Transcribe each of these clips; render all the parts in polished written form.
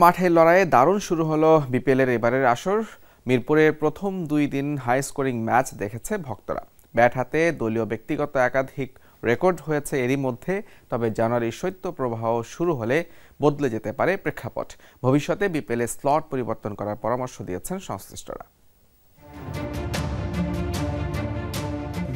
মাঠের লড়াইয়ে দারুণ শুরু হলো বিপিএলের এবারের আসর। মিরপুরের প্রথম 2 দিন হাই স্কোরিং ম্যাচ দেখেছে ভক্তরা। ব্যাট হাতে দলীয় ব্যক্তিগত একাধিক রেকর্ড হয়েছে এরই মধ্যে। তবে জানুয়ারির শৈত্যপ্রবাহ শুরু হলে বদলে যেতে পারে প্রেক্ষাপট। ভবিষ্যতে বিপিএলের স্লট পরিবর্তন করার পরামর্শ দিয়েছেন সংশ্লিষ্টরা।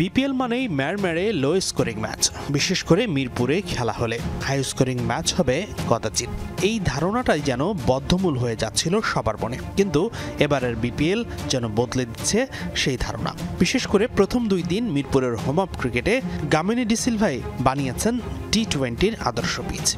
বিপিএল মানেই ম্যাড়মেড়ে লো স্কোরিং ম্যাচ, বিশেষ করে মিরপুরে খেলা হলে হাই স্কোরিং ম্যাচ হবে কদাচিৎ। এই ধারণাটাই যেন বদ্ধমূল হয়ে যাচ্ছিল সবার মনে, কিন্তু এবারের বিপিএল যেন বদলে দিচ্ছে সেই ধারণা। বিশেষ করে প্রথম 2 দিন মিরপুরের হোম অফ ক্রিকেটে গামিনী ডিসিলভাই বানিয়েছেন টি-20-র আদর্শ পিচ।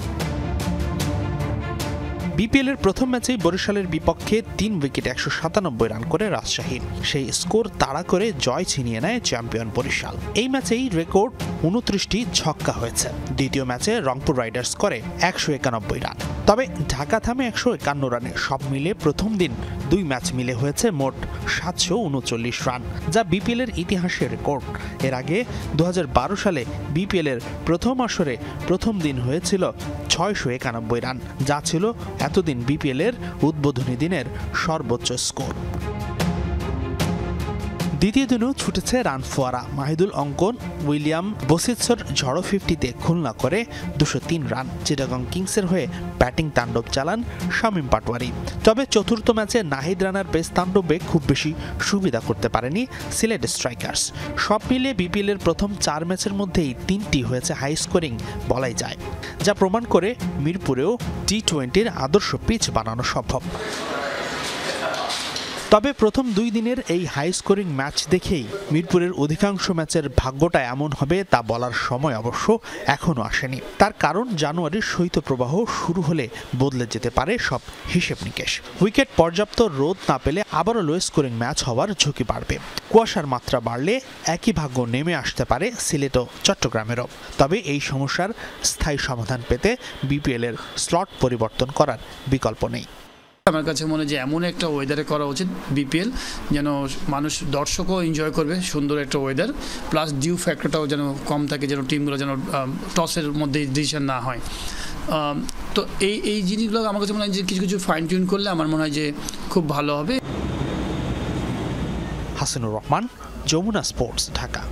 বিপিএলের প্রথম ম্যাচেই বরিশালের বিপক্ষে 3 উইকেটে 197 রান করে রাজশাহী সেই স্কোর তাড়া করে জয় ছিনিয়ে নেয় চ্যাম্পিয়ন বরিশাল। এই ম্যাচেই রেকর্ড 29টি ছক্কা হয়েছে। দ্বিতীয় ম্যাচে রংপুর রাইডার্স করে 191 রান। তবে ঢাকা থামে 151 রানে। সব মিলে প্রথম দিন 2 ম্যাচ মিলে হয়েছে মোট 739 রান, যা বিপিএলের ইতিহাসের রেকর্ড। এর আগে 2012 সালে বিপিএলের প্রথম আসরে প্রথম দিন হয়েছিল 691 রান, যা ছিল এতদিন বিপিএলের উদ্বোধনী দিনের সর্বোচ্চ স্কোর। দ্বিতীয় দিনও ছুটেছে রান ফোয়ারা। মাহিদুল অঙ্কন উইলিয়াম বসিৎসর ঝড়ো 50-তে খুলনা করে 203 রান। চিটাগং কিংসের হয়ে ব্যাটিং তাণ্ডব চালান শামীম পাটোয়ারি। তবে চতুর্থ ম্যাচে নাহিদ রানার পেস তাণ্ডবে খুব বেশি সুবিধা করতে পারেনি সিলেট স্ট্রাইকার্স। সব মিলে বিপিএলের প্রথম 4 ম্যাচের মধ্যেই 3টি হয়েছে হাই স্কোরিং বলাই যায়, যা প্রমাণ করে মিরপুরেও টি-20-র আদর্শ পিচ বানানো সম্ভব। তবে প্রথম 2 দিনের এই হাই স্কোরিং ম্যাচ দেখেই মিরপুরের অধিকাংশ ম্যাচের ভাগ্যটা এমন হবে তা বলার সময় অবশ্য এখনও আসেনি। তার কারণ জানুয়ারির শৈত্যপ্রবাহ শুরু হলে বদলে যেতে পারে সব হিসেব নিকেশ। উইকেট পর্যাপ্ত রোদ না পেলে আবারও লো স্কোরিং ম্যাচ হওয়ার ঝুঁকি বাড়বে। কুয়াশার মাত্রা বাড়লে একই ভাগ্য নেমে আসতে পারে সিলেট ও চট্টগ্রামেরও। তবে এই সমস্যার স্থায়ী সমাধান পেতে বিপিএলের স্লট পরিবর্তন করার বিকল্প নেই। আমার কাছে মনে হয় যে এমন একটা ওয়েদারে করা উচিত বিপিএল, যেন মানুষ দর্শকও এনজয় করবে, সুন্দর একটা ওয়েদার, প্লাস ডিউ ফ্যাক্টরটাও যেন কম থাকে, যেন টিমগুলো যেন টসের মধ্যে ডিসিশন না হয়। তো এই জিনিসগুলো আমার কাছে মনে হয় যে কিছু কিছু ফাইন টিউন করলে আমার মনে হয় যে খুব ভালো হবে। হাসানুর রহমান, যমুনা স্পোর্টস, ঢাকা।